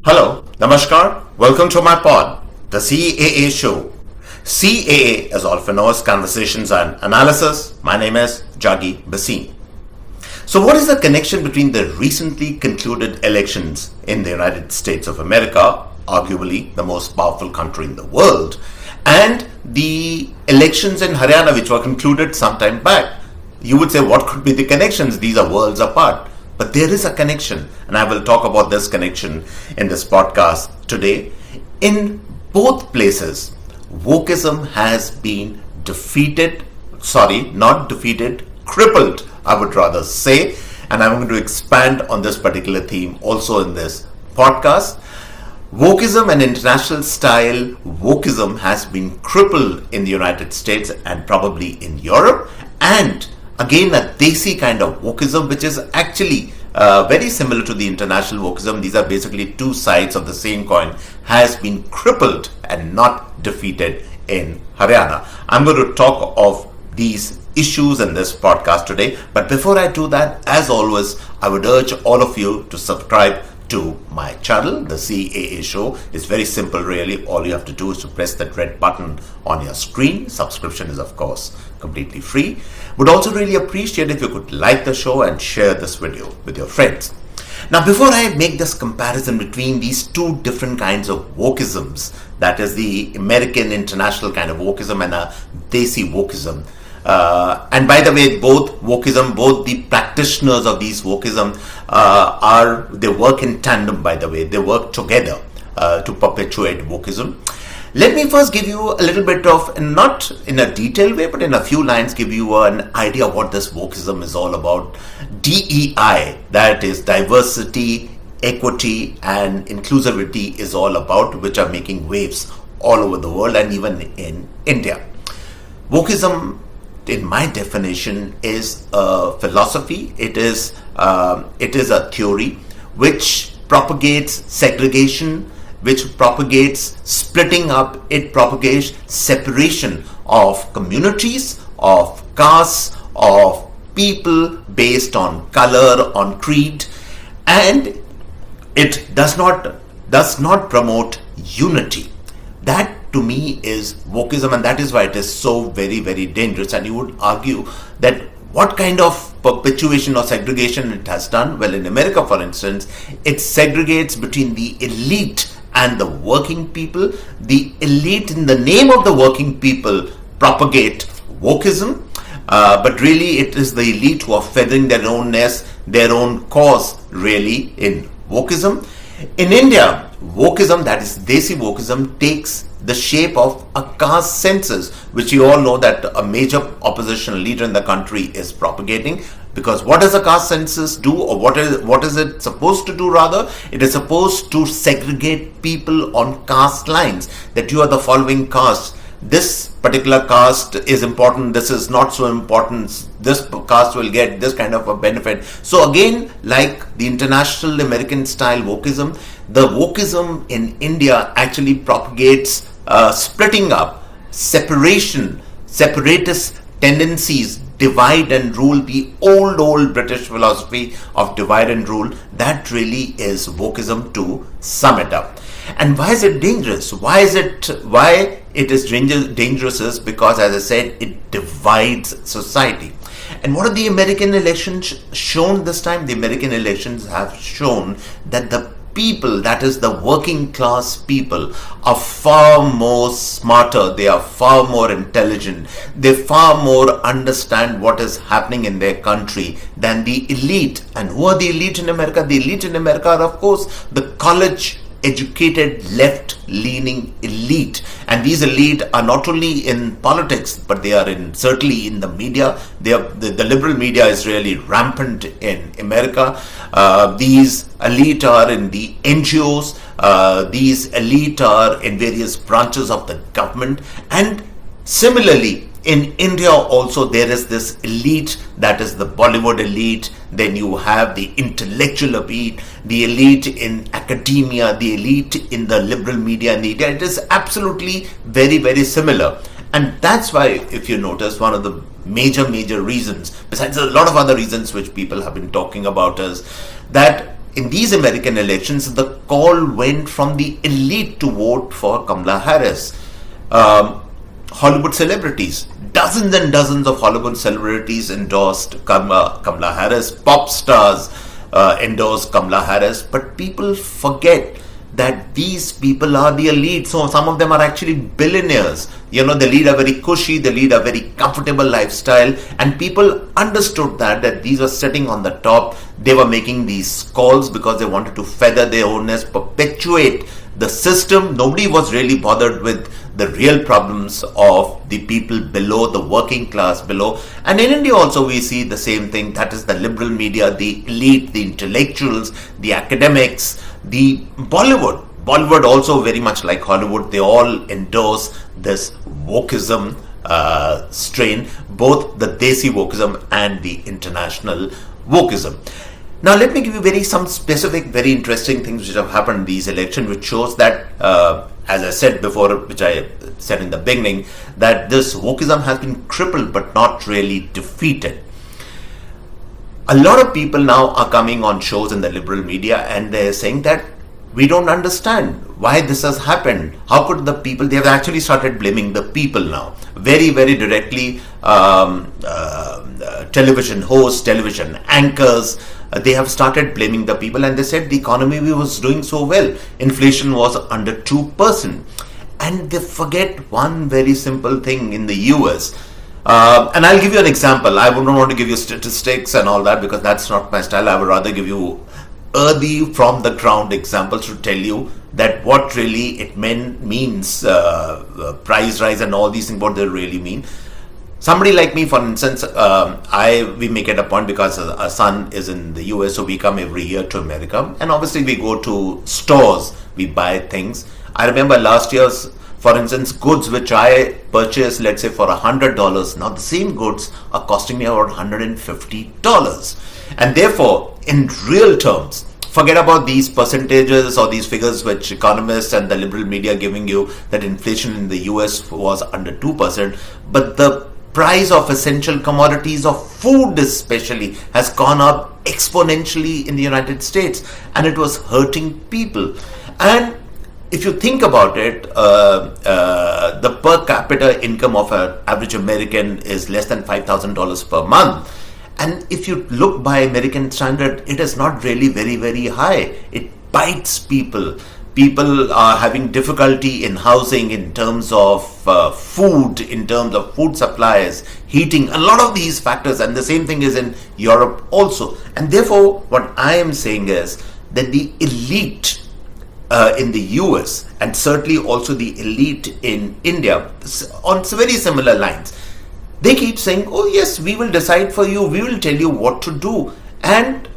Hello, Namaskar, welcome to my pod, the CAA Show. CAA, as all for know, is Conversations and Analysis. My name is Juggi Bhasin. So what is the connection between the recently concluded elections in the United States of America, arguably the most powerful country in the world, and the elections in Haryana which were concluded some time back? You would say, what could be the connections? These are worlds apart. But there is a connection, and I will talk about this connection in this podcast today. In both places, wokeism has been crippled, I would rather say, and I'm going to expand on this particular theme also in this podcast. Wokeism and international style wokeism has been crippled in the United States and probably in Europe, and again, a desi kind of wokeism, which is actually very similar to the international wokeism. These are basically two sides of the same coin, has been crippled and not defeated in Haryana. I'm going to talk of these issues in this podcast today. But before I do that, as always, I would urge all of you to subscribe to my channel, the CAA Show. It's very simple, really. All you have to do is to press that red button on your screen. Subscription is, of course, completely free. Would also really appreciate if you could like the show and share this video with your friends. Now, before I make this comparison between these two different kinds of wokeisms, that is the American international kind of wokeism and a desi wokeism, and by the way, both the practitioners of these wokeism they work in tandem, by the way. They work together to perpetuate wokeism. Let me first give you a little bit of, not in a detailed way, but in a few lines, give you an idea of what this wokeism is all about. DEI, that is diversity, equity, and inclusivity, is all about, which are making waves all over the world and even in India. Wokeism, in my definition, is a philosophy. It is a theory which propagates segregation, which propagates splitting up. It propagates separation of communities, of castes, of people based on color, on creed, and it does not promote unity. That to me is wokeism, and that is why it is so very, very dangerous. And you would argue that what kind of perpetuation or segregation it has done? Well, in America, for instance, it segregates between the elite and the working people. The elite, in the name of the working people, propagate wokeism, but really it is the elite who are feathering their own nest, their own cause, really, in wokeism. In India, wokeism, that is desi wokeism, takes the shape of a caste census, which you all know that a major opposition leader in the country is propagating. Because what does a caste census do, or what is it supposed to do rather? It is supposed to segregate people on caste lines, that you are the following caste. This particular caste is important, this is not so important, this caste will get this kind of a benefit. So again, like the international American style wokeism, the wokeism in India actually propagates splitting up, separation, separatist tendencies, divide and rule, the old British philosophy of divide and rule. That really is wokeism, to sum it up. And why is it dangerous? Why it is dangerous is because, as I said, it divides society. And what have the American elections shown this time? The American elections have shown that the people, that is the working class people, are far more smarter, they are far more intelligent, they far more understand what is happening in their country than the elite. And who are the elite in America? The elite in America are, of course, the college educated left-leaning elite, and these elite are not only in politics, but they are certainly in the media. The liberal media is really rampant in America. These elite are in the NGOs. These elite are in various branches of the government, and similarly in India also there is this elite, that is the Bollywood elite. Then you have the intellectual elite, the elite in academia, the elite in the liberal media and the media. It is absolutely very, very similar. And that's why, if you notice, one of the major reasons, besides a lot of other reasons which people have been talking about, is that in these American elections, the call went from the elite to vote for Kamala Harris. Hollywood celebrities, dozens and dozens of Hollywood celebrities endorsed Kamala Harris. Pop stars endorsed Kamala Harris. But people forget that these people are the elite. So some of them are actually billionaires. They lead a very cushy, they lead a very comfortable lifestyle. And people understood that these were sitting on the top. They were making these calls because they wanted to feather their owners, perpetuate the system. Nobody was really bothered with the real problems of the people below, the working class below. And in India also we see the same thing. That is the liberal media, the elite, the intellectuals, the academics, the Bollywood. Bollywood also very much like Hollywood. They all endorse this wokeism strain, both the desi wokeism and the international wokeism. Now, let me give you some specific, very interesting things which have happened in these elections, which shows that, as I said before, which I said in the beginning, that this wokeism has been crippled but not really defeated. A lot of people now are coming on shows in the liberal media and they're saying that we don't understand why this has happened. How could the people, they have actually started blaming the people now. Very, very directly, television hosts, television anchors, they have started blaming the people, and they said the economy was doing so well. Inflation was under 2%. And they forget one very simple thing in the US. And I'll give you an example. I don't want to give you statistics and all that because that's not my style. I would rather give you earthy from the ground examples to tell you that what really it means, price rise and all these things, what they really mean. Somebody like me, for instance, we make it a point because our son is in the US, so we come every year to America, and obviously we go to stores, we buy things. I remember last year's, for instance, goods which I purchased, let's say for $100, now the same goods are costing me about $150. And therefore, in real terms, forget about these percentages or these figures which economists and the liberal media are giving you that inflation in the US was under 2%, but the price of essential commodities, of food especially, has gone up exponentially in the United States, and it was hurting people. And if you think about it, the per capita income of an average American is less than $5,000 per month. And if you look by American standard, it is not really very, very high. It bites people. People are having difficulty in housing, in terms of food, in terms of food supplies, heating, a lot of these factors. And the same thing is in Europe also. And therefore, what I am saying is that the elite in the US, and certainly also the elite in India, on very similar lines, they keep saying, oh yes, we will decide for you, we will tell you what to do. And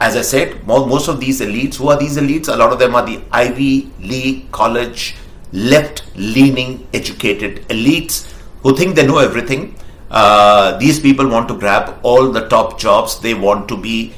as I said, most of these elites, who are these elites? A lot of them are the Ivy League college, left-leaning educated elites who think they know everything. These people want to grab all the top jobs. They want to be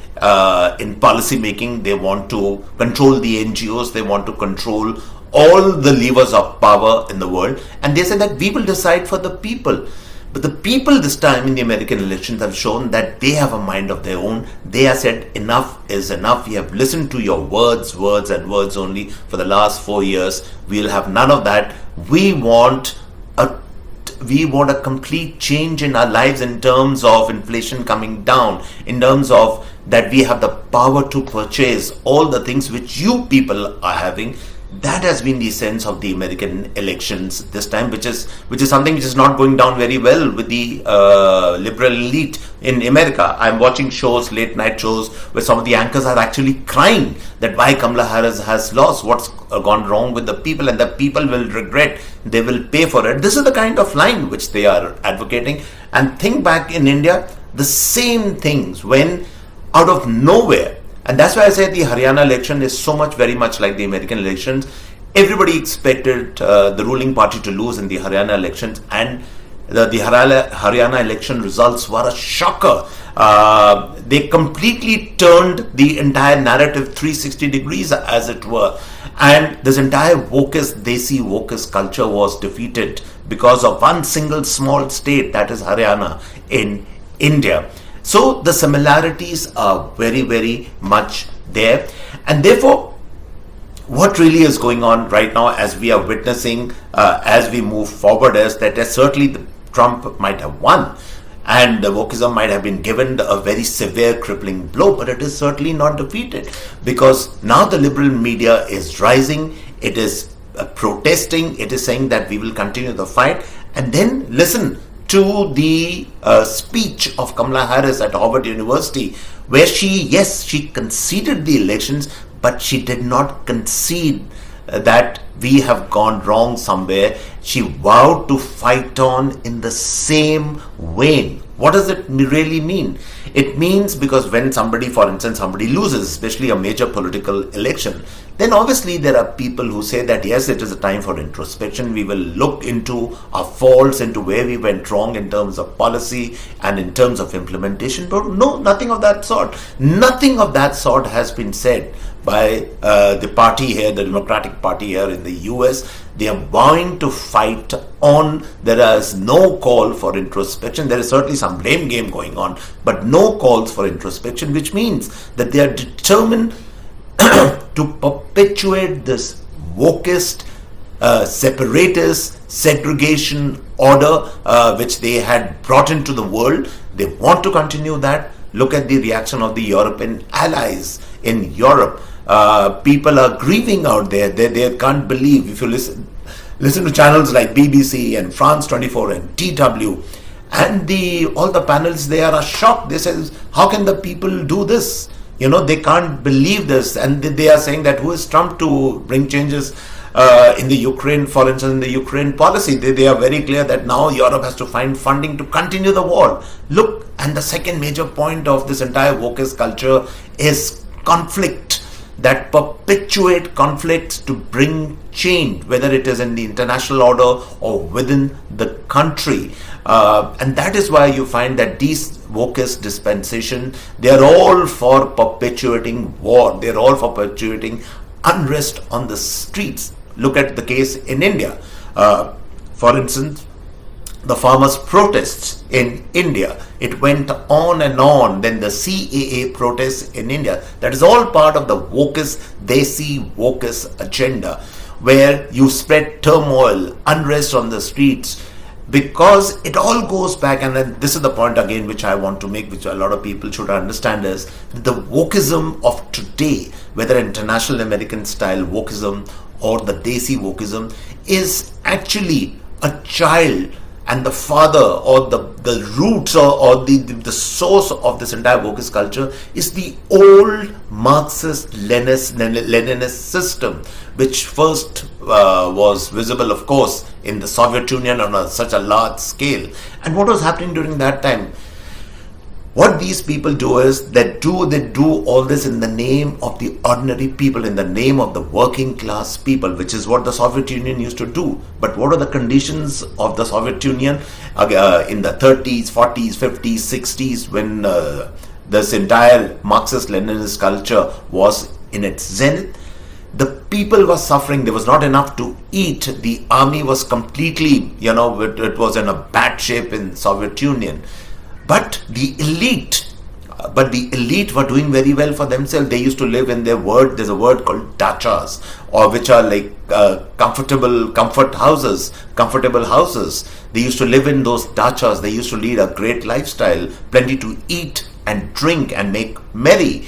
in policy making. They want to control the NGOs. They want to control all the levers of power in the world. And they say that we will decide for the people. But the people this time in the American elections have shown that they have a mind of their own. They have said enough is enough. We have listened to your words and words only for the last 4 years. We'll have none of that. We want a complete change in our lives in terms of inflation coming down, in terms of that we have the power to purchase all the things which you people are having. That has been the sense of the American elections this time, which is something which is not going down very well with the liberal elite in America. I'm watching shows, late night shows, where some of the anchors are actually crying that why Kamala Harris has lost, what's gone wrong with the people, and the people will regret, they will pay for it. This is the kind of line which they are advocating. And think back in India, the same things, when out of nowhere. And that's why I say the Haryana election is very much like the American elections. Everybody expected the ruling party to lose in the Haryana elections, and the Haryana election results were a shocker. They completely turned the entire narrative 360 degrees, as it were. And this entire desi wokeist culture was defeated because of one single small state, that is Haryana in India. So the similarities are very, very much there. And therefore, what really is going on right now, as we are witnessing as we move forward, is that certainly Trump might have won, and wokeism might have been given a very severe crippling blow, but it is certainly not defeated, because now the liberal media is rising, it is protesting, it is saying that we will continue the fight. And then listen to the speech of Kamala Harris at Harvard University, where she conceded the elections, but she did not concede that we have gone wrong somewhere. She vowed to fight on in the same vein. What does it really mean? It means, because when somebody, for instance, somebody loses, especially a major political election, then obviously there are people who say that yes, it is a time for introspection. We will look into our faults, into where we went wrong in terms of policy and in terms of implementation. But no, nothing of that sort. Nothing of that sort has been said by the party here, the Democratic Party here in the US. They are vowing to fight on. There is no call for introspection. There is certainly some blame game going on, but no calls for introspection, which means that they are determined to perpetuate this wokist, separatist, segregation order which they had brought into the world. They want to continue that. Look at the reaction of the European allies in Europe. People are grieving out there. They can't believe. If you listen to channels like BBC and France 24 and TW, and all the panels there are shocked. They say, how can the people do this? They can't believe this. And they are saying that who is Trump to bring changes in the Ukraine, for instance, in the Ukraine policy. They are very clear that now Europe has to find funding to continue the war. Look, and the second major point of this entire wokist culture is conflict, that perpetuate conflicts to bring change, whether it is in the international order or within the country. And that is why you find that these wokist dispensation, they are all for perpetuating war. They are all for perpetuating unrest on the streets. Look at the case in India. For instance, the farmers' protests in India. It went on and on. Then the CAA protests in India. That is all part of the wokist, desi wokist agenda, where you spread turmoil, unrest on the streets, because it all goes back. And then this is the point again which I want to make, which a lot of people should understand, is the wokeism of today, whether international American style wokeism or the desi wokeism, is actually a child, and the father or the roots or the source of this entire wokist culture is the old Marxist Leninist system, which first was visible, of course, in the Soviet Union on such a large scale. And what was happening during that time? What these people do is they do all this in the name of the ordinary people, in the name of the working class people, which is what the Soviet Union used to do. But what are the conditions of the Soviet Union in the 30s, 40s, 50s, 60s, when this entire Marxist-Leninist culture was in its zenith? The people were suffering. There was not enough to eat. The army was completely, it was in a bad shape in Soviet Union. But the elite were doing very well for themselves. They used to live in there's a word called dachas, or which are like comfortable houses. They used to live in those dachas. They used to lead a great lifestyle, plenty to eat and drink and make merry.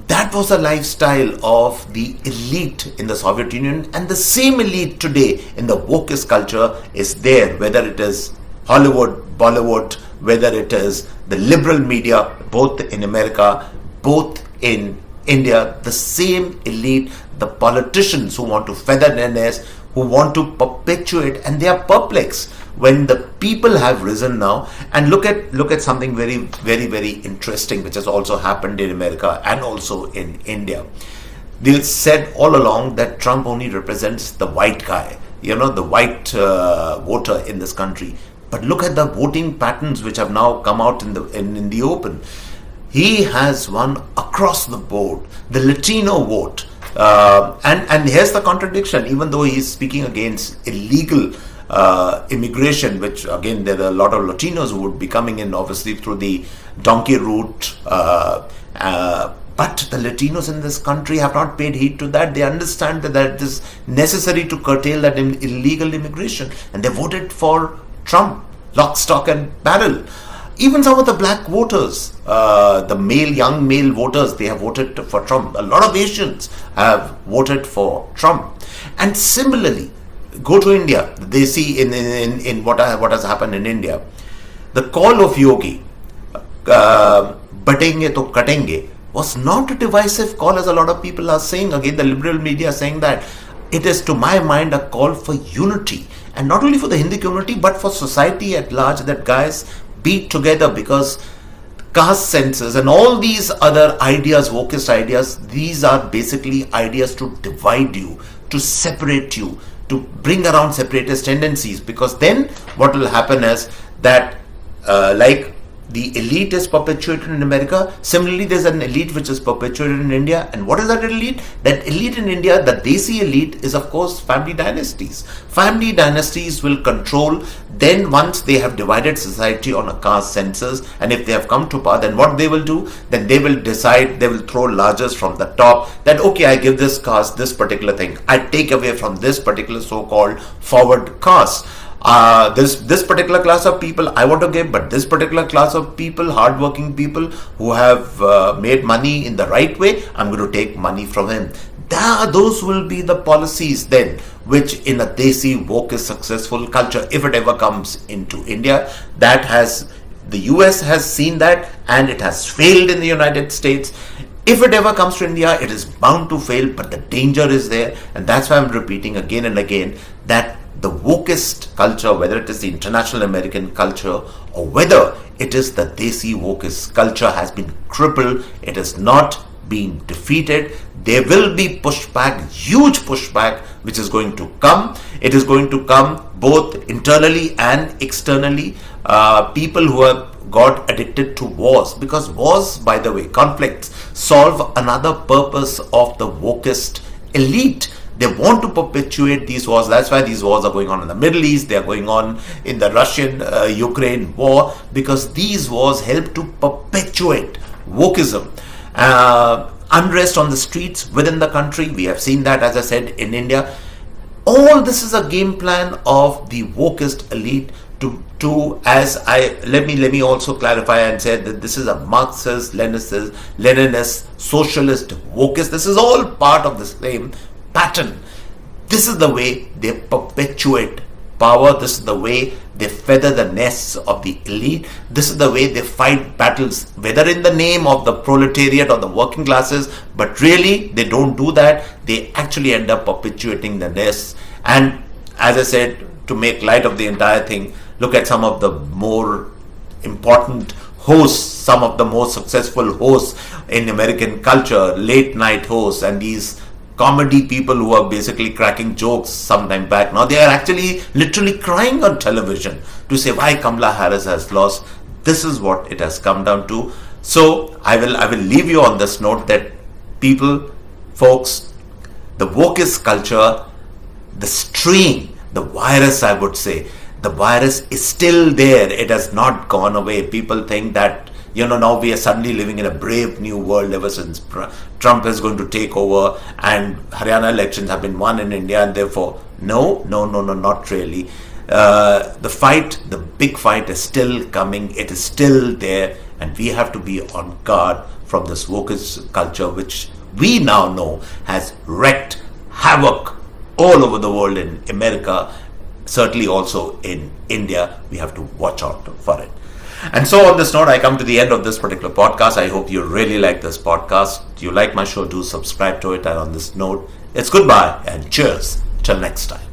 That was a lifestyle of the elite in the Soviet Union, and the same elite today in the wokist culture is there, whether it is Hollywood, Bollywood, whether it is the liberal media, both in America, both in India. The same elite, the politicians who want to feather their nest, who want to perpetuate, and they are perplexed when the people have risen now. And look at something very, very, very interesting, which has also happened in America and also in India. They said all along that Trump only represents the white guy, the white voter in this country. But look at the voting patterns which have now come out in the open. He has won across the board the Latino vote, and here's the contradiction. Even though he is speaking against illegal immigration, which again there are a lot of Latinos who would be coming in obviously through the donkey route, But the Latinos in this country have not paid heed to that. They understand that it is necessary to curtail that illegal immigration. And they voted for Trump, lock, stock and barrel. Even some of the black voters, the young male voters, they have voted for Trump. A lot of Asians have voted for Trump. And similarly, go to India. They see in what has happened in India. The call of Yogi, batenge to katenge, was not a divisive call, as a lot of people are saying. Again, the liberal media are saying that. It is, to my mind, a call for unity. And not only for the Hindu community, but for society at large, that guys be together, because caste census and all these other ideas, wokist ideas, these are basically ideas to divide you, to separate you, to bring around separatist tendencies. Because then what will happen is that like the elite is perpetuated in America, similarly there's an elite which is perpetuated in India. And what is that elite? That elite in India, the desi elite, is of course family dynasties. Family dynasties will control. Then once they have divided society on a caste census, and if they have come to power, then what they will do? Then they will decide, they will throw largesse from the top, that okay, I give this caste this particular thing, I take away from this particular so-called forward caste. This particular class of people I want to give, but this particular class of people, hardworking people who have made money in the right way, I'm going to take money from him. Those will be the policies then, which in a desi, woke, successful culture, if it ever comes into India, the US has seen that, and it has failed in the United States. If it ever comes to India, it is bound to fail, but the danger is there. And that's why I'm repeating again and again that the wokist culture, whether it is the international American culture or whether it is the desi wokist culture, has been crippled. It is not being defeated. There will be pushback, huge pushback, which is going to come. It is going to come both internally and externally. People who have got addicted to wars, because wars, by the way, conflicts, solve another purpose of the wokist elite. They want to perpetuate these wars. That's why these wars are going on in the Middle East. They are going on in the Russian-Ukraine war, because these wars help to perpetuate wokeism. Unrest on the streets within the country. We have seen that, as I said, in India. All this is a game plan of the wokist elite let me also clarify and say that this is a Marxist, Leninist, socialist, wokist. This is all part of the same pattern. This is the way they perpetuate power. This is the way they feather the nests of the elite. This is the way they fight battles, whether in the name of the proletariat or the working classes, but really they don't do that. They actually end up perpetuating the nests. And as I said, to make light of the entire thing, look at some of the more important hosts, some of the most successful hosts in American culture, late night hosts, and these comedy people who are basically cracking jokes some time back. Now they are actually literally crying on television to say why Kamala Harris has lost. This is what it has come down to. So I will leave you on this note that people, folks, the wokist culture, the strain, the virus, I would say, the virus is still there. It has not gone away. People think that, now we are suddenly living in a brave new world ever since Trump is going to take over and Haryana elections have been won in India, and therefore, no, not really. The big fight is still coming. It is still there, and we have to be on guard from this wokist culture, which we now know has wreaked havoc all over the world, in America, certainly also in India. We have to watch out for it. And so on this note, I come to the end of this particular podcast. I hope you really like this podcast. If you like my show, do subscribe to it. And on this note, it's goodbye and cheers. Till next time.